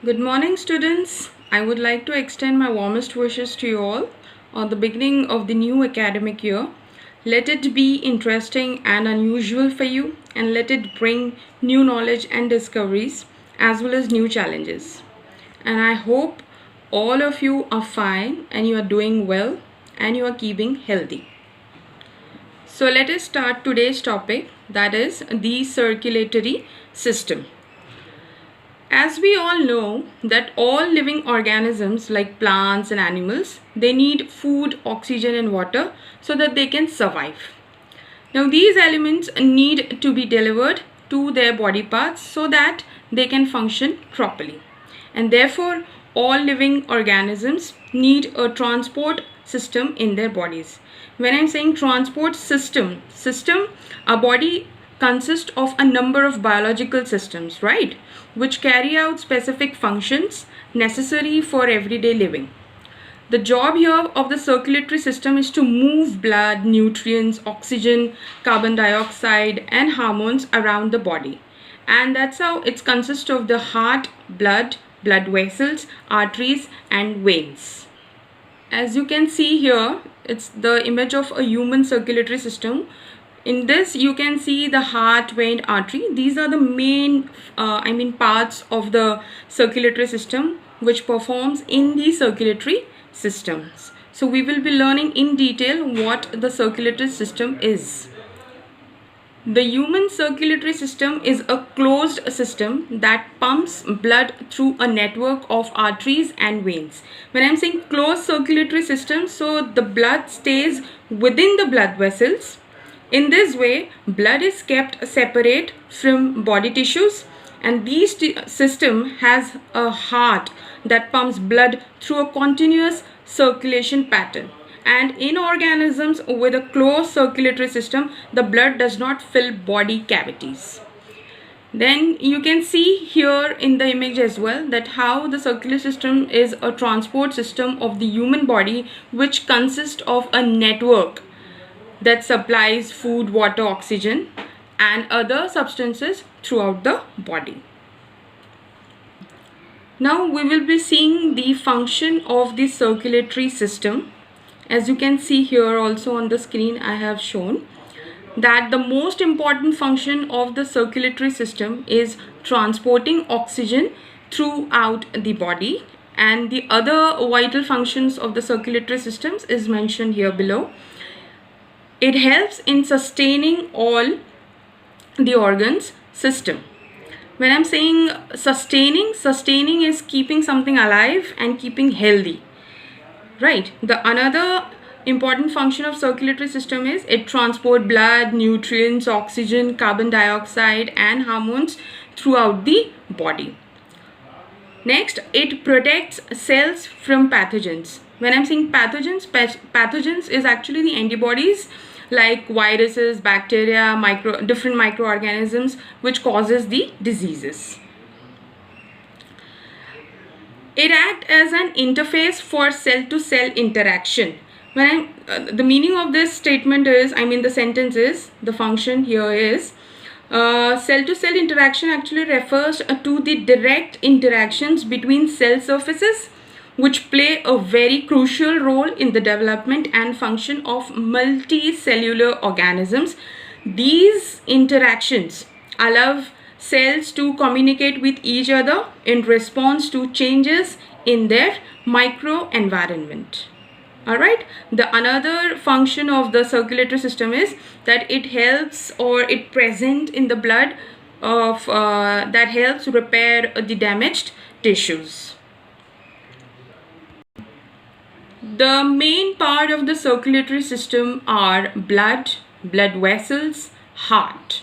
Good morning, students. I would like to extend my warmest wishes to you all on the beginning of the new academic year. Let it be interesting and unusual for you, and let it bring new knowledge and discoveries as well as new challenges. And I hope all of you are fine and you are doing well and you are keeping healthy. So let us start today's topic, that is the circulatory system. As we all know that all living organisms like plants and animals, they need food, oxygen and water so that they can survive. Now these elements need to be delivered to their body parts so that they can function properly. And therefore all living organisms need a transport system in their bodies. When I'm saying transport system, a body consists of a number of biological systems, right, which carry out specific functions necessary for everyday living. The job here of the circulatory system is to move blood, nutrients, oxygen, carbon dioxide and hormones around the body. And that's how it consists of the heart, blood vessels, arteries and veins. As you can see here, it's the image of a human circulatory system. In this you can see the heart, vein, artery. These are the main parts of the circulatory system which performs in the circulatory systems. So we will be learning in detail what the circulatory system is. The human circulatory system is a closed system that pumps blood through a network of arteries and veins. When I'm saying closed circulatory system, so the blood stays within the blood vessels. In this way, blood is kept separate from body tissues, and this system has a heart that pumps blood through a continuous circulation pattern. And in organisms with a closed circulatory system, the blood does not fill body cavities. Then you can see here in the image as well that how the circulatory system is a transport system of the human body, which consists of a network that supplies food, water, oxygen and other substances throughout the body. Now we will be seeing the function of the circulatory system. As you can see here also on the screen, I have shown that the most important function of the circulatory system is transporting oxygen throughout the body, and the other vital functions of the circulatory systems is mentioned here below. It helps in sustaining all the organs system. When I'm saying sustaining is keeping something alive and keeping healthy, right? The another important function of circulatory system is it transport blood, nutrients, oxygen, carbon dioxide and hormones throughout the body. Next, it protects cells from pathogens. When I'm saying pathogens is actually the antibodies like viruses, bacteria, different microorganisms which causes the diseases. It acts as an interface for cell-to-cell interaction. When the meaning of this statement is, the sentence is, the function here is, cell-to-cell interaction actually refers to the direct interactions between cell surfaces which play a very crucial role in the development and function of multicellular organisms. These interactions allow cells to communicate with each other in response to changes in their microenvironment. Alright, the another function of the circulatory system is that it helps, or it present in the blood of that helps repair the damaged tissues. The main part of the circulatory system are blood vessels, heart.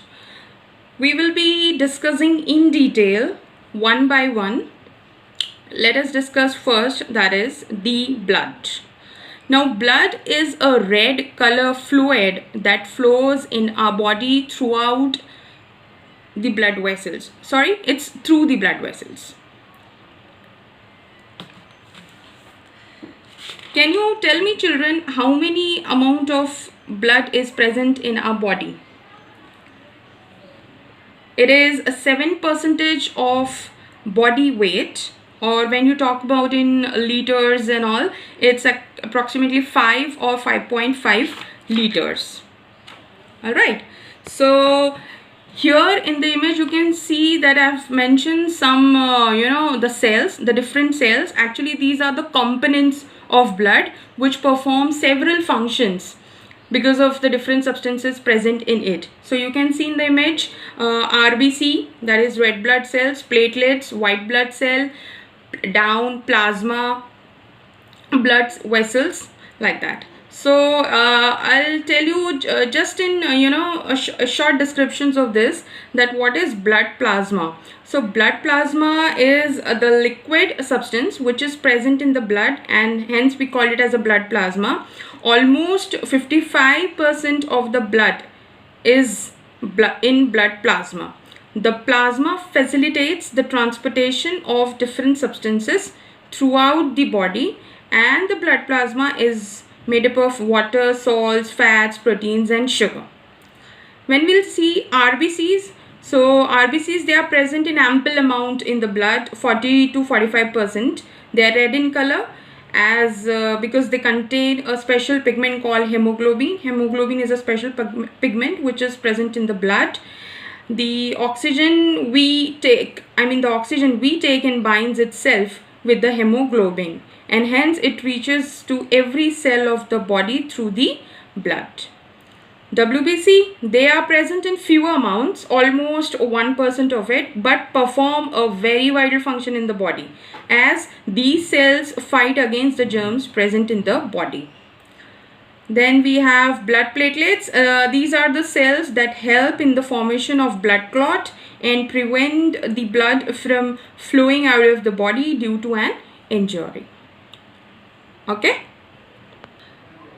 We will be discussing in detail one by one. Let us discuss first, that is the blood. Now blood is a red color fluid that flows in our body throughout the blood vessels. It's through the blood vessels. Can you tell me, children, how many amount of blood is present in our body? It is a 7% of body weight, or when you talk about in liters and all, it's approximately 5 or 5.5 liters. All right, so here in the image you can see that I've mentioned some the cells, the different cells. Actually these are the components of blood which perform several functions because of the different substances present in it. So you can see in the image RBC, that is red blood cells, platelets, white blood cell, down, plasma, blood vessels, like that. So I'll tell you just in a short descriptions of this, that what is blood plasma. So blood plasma is the liquid substance which is present in the blood, and hence we call it as a blood plasma. Almost 55% of the blood is in blood plasma. The plasma facilitates the transportation of different substances throughout the body, and the blood plasma is made up of water, salts, fats, proteins and sugar. When we'll see RBCs, so RBCs, they are present in ample amount in the blood, 40 to 45%. They are red in color as because they contain a special pigment called hemoglobin. Hemoglobin is a special pigment which is present in the blood. The oxygen we take, the oxygen we take and binds itself with the hemoglobin, and hence it reaches to every cell of the body through the blood. WBC, they are present in fewer amounts, almost 1% of it, but perform a very vital function in the body, as these cells fight against the germs present in the body. Then we have blood platelets. These are the cells that help in the formation of blood clot and prevent the blood from flowing out of the body due to an injury. Okay.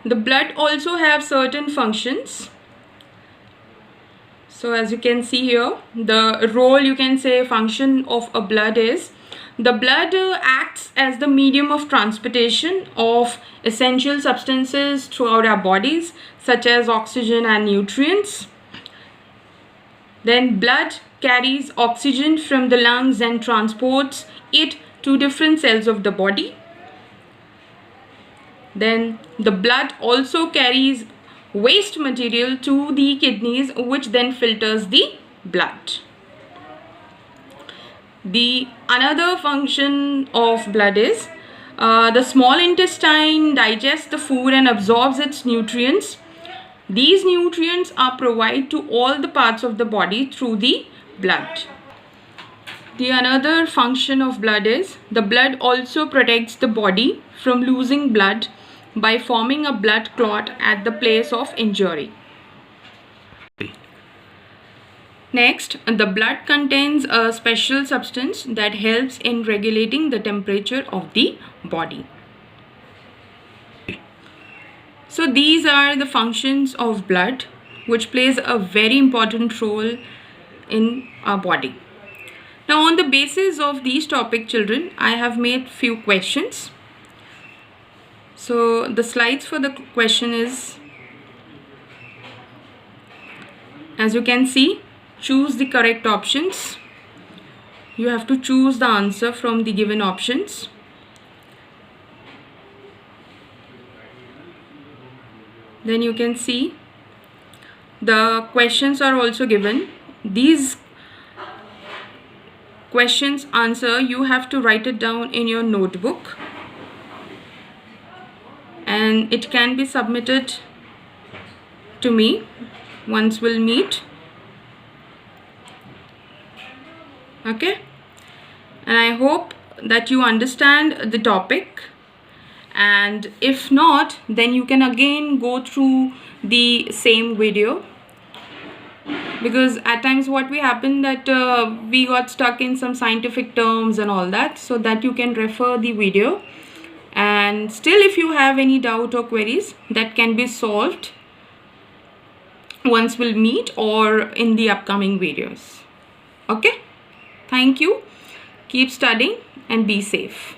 The blood also have certain functions. So as you can see here, the role, you can say, function of a blood is, the blood acts as the medium of transportation of essential substances throughout our bodies, such as oxygen and nutrients. Then blood carries oxygen from the lungs and transports it to different cells of the body. Then the blood also carries waste material to the kidneys, which then filters the blood. The another function of blood is the small intestine digests the food and absorbs its nutrients. These nutrients are provided to all the parts of the body through the blood. The another function of blood is the blood also protects the body from losing blood by forming a blood clot at the place of injury. Next, the blood contains a special substance that helps in regulating the temperature of the body. So these are the functions of blood, which plays a very important role in our body. Now on the basis of these topic, children, I have made few questions. So the slides for the question is, as you can see, choose the correct options. You have to choose the answer from the given options. Then you can see the questions are also given. These questions answer, you have to write it down in your notebook, and it can be submitted to me once we'll meet. Okay, and I hope that you understand the topic, and if not, then you can again go through the same video, because at times what we happen that we got stuck in some scientific terms and all that, so that you can refer the video. And still, if you have any doubt or queries, that can be solved once we'll meet or in the upcoming videos. Okay, thank you. Keep studying and be safe.